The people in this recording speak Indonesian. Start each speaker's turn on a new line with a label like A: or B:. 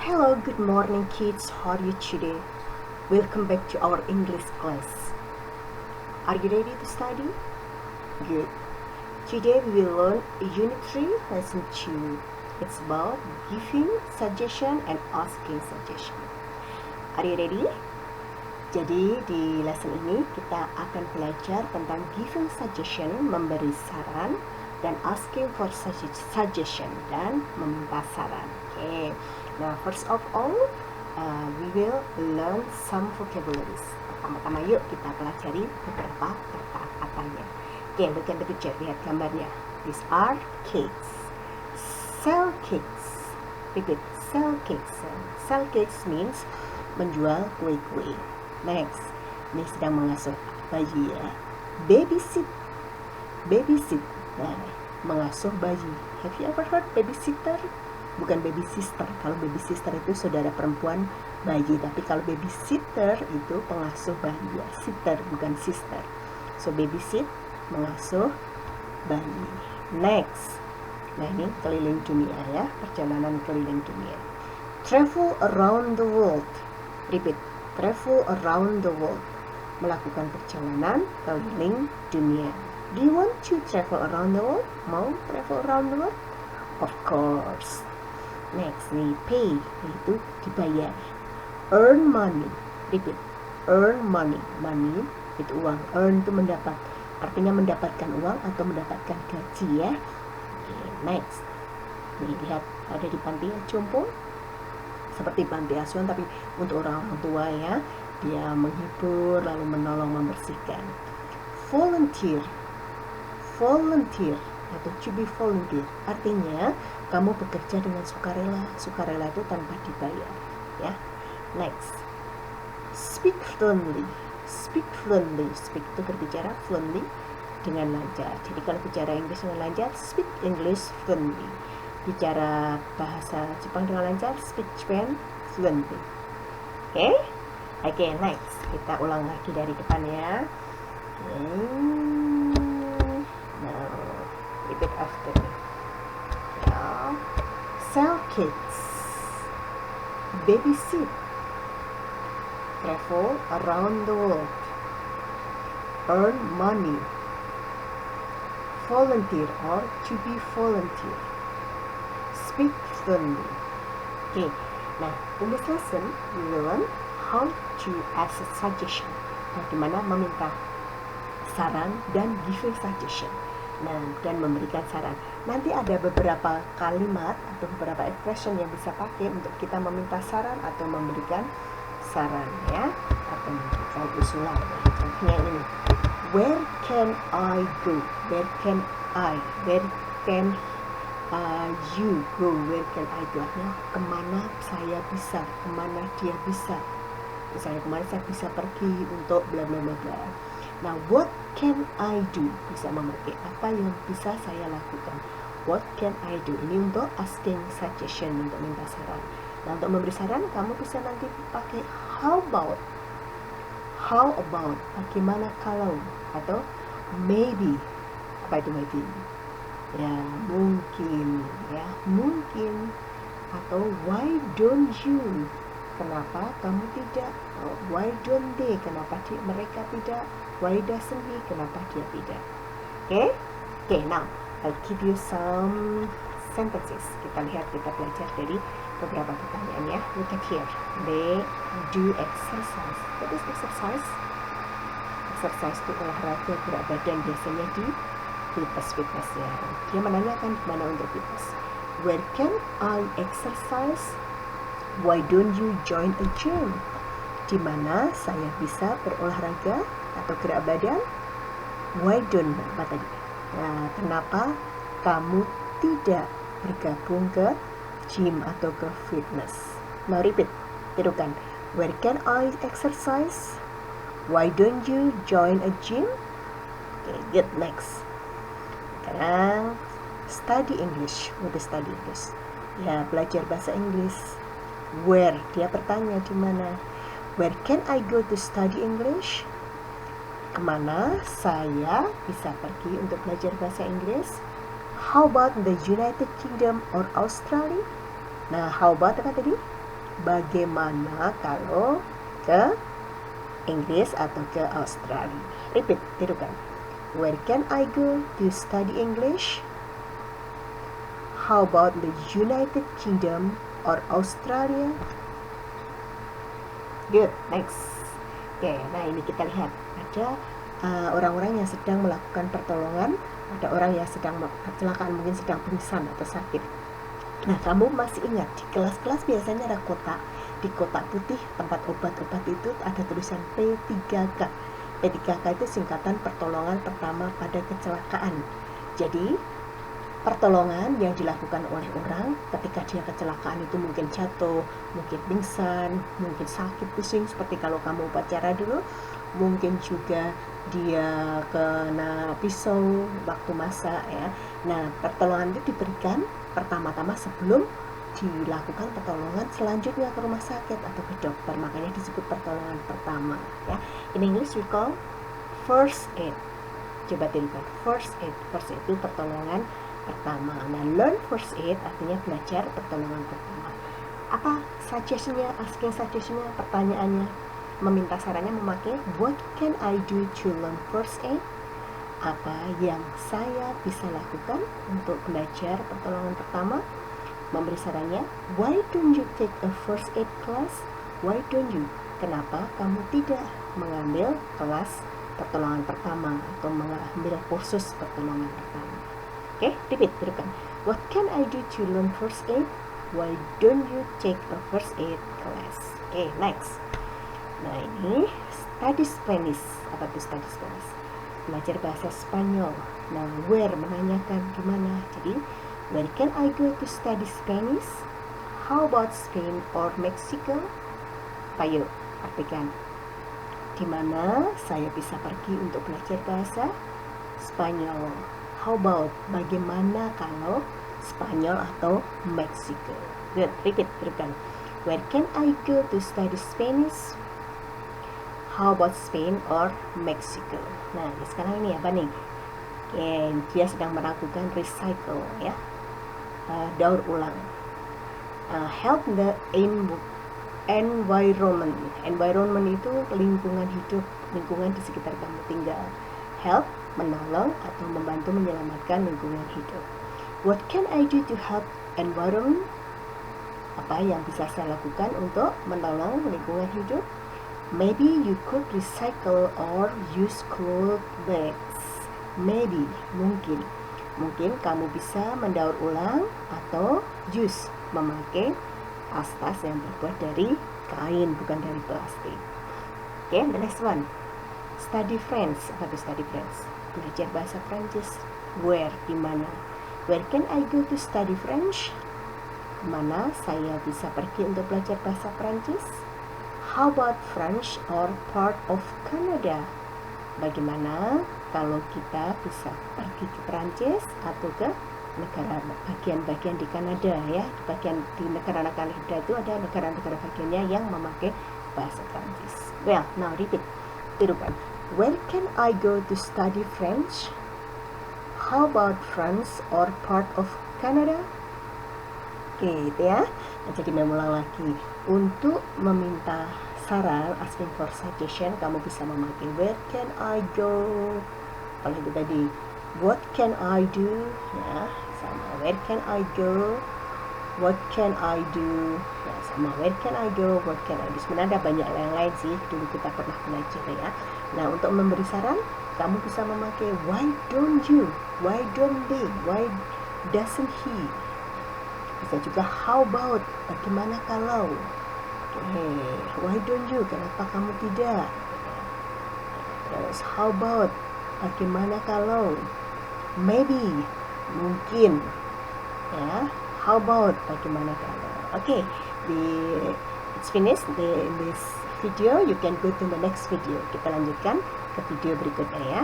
A: Hello, good morning kids. How are you today? Welcome back to our English class. Are you ready to study? Good. Today we will learn Unit 3, Lesson 2. It's about giving suggestion and asking suggestion. Are you ready? Jadi di lesson ini kita akan belajar tentang giving suggestion, memberi saran, dan asking for suggestion, dan meminta saran. Okay. Now, first of all, we will learn some vocabularies. Pertama-tama yuk kita pelajari beberapa kata-katanya. Okay, look at the picture. Lihat gambarnya. These are cakes. Sell cakes. Repeat. Sell cakes. Sell cakes means menjual kue-kue. Next, ini sedang mengasuh bayi ya. Babysit. Babysit. Nah, mengasuh bayi. Have you ever heard babysitter? Bukan baby sister. Kalau baby sister itu saudara perempuan bayi, tapi kalau babysitter itu pengasuh bayi ya. Sitter bukan sister. So babysit, mengasuh bayi. Next, nah ini keliling dunia ya, perjalanan keliling dunia. Travel around the world. Repeat. Travel around the world. Melakukan perjalanan keliling dunia. Do you want to travel around the world? Mau travel around the world? Of course. Next nih, pay itu dibayar. Earn money. Repeat. Earn money. Money itu uang. Earn itu mendapat. Artinya mendapatkan uang atau mendapatkan gaji ya. Okay, next. Nih lihat ada di panti jompo. Seperti panti asuhan tapi untuk orang-orang tua ya. Dia menghibur lalu menolong membersihkan. Volunteer. Volunteer atau to be volunteer artinya kamu bekerja dengan sukarela. Sukarela itu tanpa dibayar ya. Next, speak fluently. Speak fluently. Speak itu berbicara, fluently dengan lancar. Jadi kalau bicara Inggris dengan lancar, speak English fluently. Bicara bahasa Jepang dengan lancar, speak Japan fluently. Oke? Oke, next. Kita ulang lagi dari depan ya. Now, repeat after me. Yeah. Sell cakes. Babysit. Travel around the world. Earn money. Volunteer or to be volunteer. Speak fluently. Okay. Nah, in this lesson we will learn how to ask a suggestion. Bagaimana meminta saran dan giving suggestion. Nah, dan memberikan saran. Nanti ada beberapa kalimat atau beberapa expression yang bisa pakai untuk kita meminta saran atau memberikan saran ya, atau memberikan usulan. Contohnya ini. Where can I go? Where can I? Where can you go? Where can I go? Artinya kemana saya bisa? Kemana dia bisa? Misalnya kemana saya bisa pergi untuk bla bla bla bla. Nah, what can I do? Bisa memetik apa yang bisa saya lakukan. What can I do? Ini untuk asking suggestion, untuk minta saran. Nah, untuk memberi saran, kamu bisa nanti pakai how about. How about? Bagaimana kalau? Atau maybe. Apa itu maybe? Ya, mungkin. Ya, mungkin. Atau why don't you? Kenapa kamu tidak? Why don't they? Kenapa mereka tidak? Why doesn't he? Kenapa dia tidak? Okay, now I'll give you some sentences. Kita lihat, kita belajar dari beberapa pertanyaan ya. Look at here. They do exercise. What is exercise? Exercise itu olahraga gerak badan, biasanya di fitness ya. Dia menanyakan mana untuk fitness. Where can I exercise? Why don't you join a gym? Di mana saya bisa berolahraga atau gerak badan? Why don't? Apa tadi? Nah, kenapa kamu tidak bergabung ke gym atau ke fitness? Now repeat. Tirukan. Where can I exercise? Why don't you join a gym? Okay, good. Next. Sekarang study English. What is study English? Ya, belajar bahasa Inggris. Where? Dia bertanya di mana. Where can I go to study English? Kemana saya bisa pergi untuk belajar bahasa Inggris? How about the United Kingdom or Australia? Nah, how about apa tadi? Bagaimana kalau ke Inggris atau ke Australia? Repeat, tirukan. Where can I go to study English? How about the United Kingdom or Australia? Good, next. Oke, nah ini kita lihat ada orang-orang yang sedang melakukan pertolongan, ada orang yang sedang kecelakaan, mungkin sedang pingsan atau sakit. Nah, kamu masih ingat di kelas-kelas biasanya ada kotak, di kotak putih tempat obat-obat itu ada tulisan P3K. P3K itu singkatan pertolongan pertama pada kecelakaan. Jadi pertolongan yang dilakukan oleh orang ketika dia kecelakaan itu mungkin jatuh, mungkin pingsan, mungkin sakit pusing seperti kalau kamu upacara dulu, mungkin juga dia kena pisau waktu masak ya. Nah, pertolongan itu diberikan pertama-tama sebelum dilakukan pertolongan selanjutnya ke rumah sakit atau ke dokter, makanya disebut pertolongan pertama ya. In English we call first aid. Coba tirukan, first aid itu pertolongan pertama. Nah, learn first aid artinya belajar pertolongan pertama. Apa suggestion-nya, asking suggestion-nya, pertanyaannya, meminta sarannya memakai what can I do to learn first aid? Apa yang saya bisa lakukan untuk belajar pertolongan pertama? Memberi sarannya, why don't you take a first aid class? Why don't you? Kenapa kamu tidak mengambil kelas pertolongan pertama atau mengambil kursus pertolongan pertama? Oke, repeat, tirukan. What can I do to learn first aid? Why don't you take a first aid class? Oke, next. Nah, ini study Spanish. Apa itu study Spanish? Belajar bahasa Spanyol. Nah, where menanyakan gimana. Jadi, where can I go to study Spanish? How about Spain or Mexico? Ayo, artikan. Di mana saya bisa pergi untuk belajar bahasa Spanyol? How about, bagaimana kalau Spanyol atau Meksiko? Good, repeat, tirukan. Where can I go to study Spanish? How about Spain or Mexico? Nah, sekarang ini apa nih? Dia sedang melakukan recycle ya, daur ulang. Help the environment. Environment itu lingkungan hidup, lingkungan di sekitar kamu tinggal. Help, menolong atau membantu menyelamatkan lingkungan hidup. What can I do to help environment? Apa yang bisa saya lakukan untuk menolong lingkungan hidup? Maybe you could recycle or use cloth bags. Maybe, mungkin kamu bisa mendaur ulang atau use, memakai tas-tas yang terbuat dari kain, bukan dari plastik. Oke, the next one. Study French. Apa itu study French? Belajar bahasa Prancis. Where, di mana? Where can I go to study French? Kemana saya bisa pergi untuk belajar bahasa Prancis? How about French or part of Canada? Bagaimana kalau kita bisa pergi ke Prancis atau ke negara bagian-bagian di Kanada ya? Di negara-negara Kanada itu ada negara-negara bagiannya yang memakai bahasa Prancis. Well, now repeat. Tirukan. Where can I go to study French? How about France or part of Canada? Oke, itu ya. Nah, jadi mengulang lagi. Untuk meminta saran, asking for suggestion, kamu bisa memakai where can I go? Kalau itu tadi, what can I do? Ya, sama where can I go? What can I do? Ya, sama where can I go? What can I do? Sebenarnya ada banyak yang lain sih, dulu kita pernah belajar ya. Nah, untuk memberi saran, kamu bisa memakai why don't you? Why don't they? Why doesn't he? Bisa juga how about, bagaimana kalau? Why don't you? Kenapa kamu tidak? Terus how about, bagaimana kalau? Maybe, mungkin. Ya, how about, bagaimana kalau? Okay, it's finished. In this video, you can go to the next video. Kita lanjutkan ke video berikutnya ya.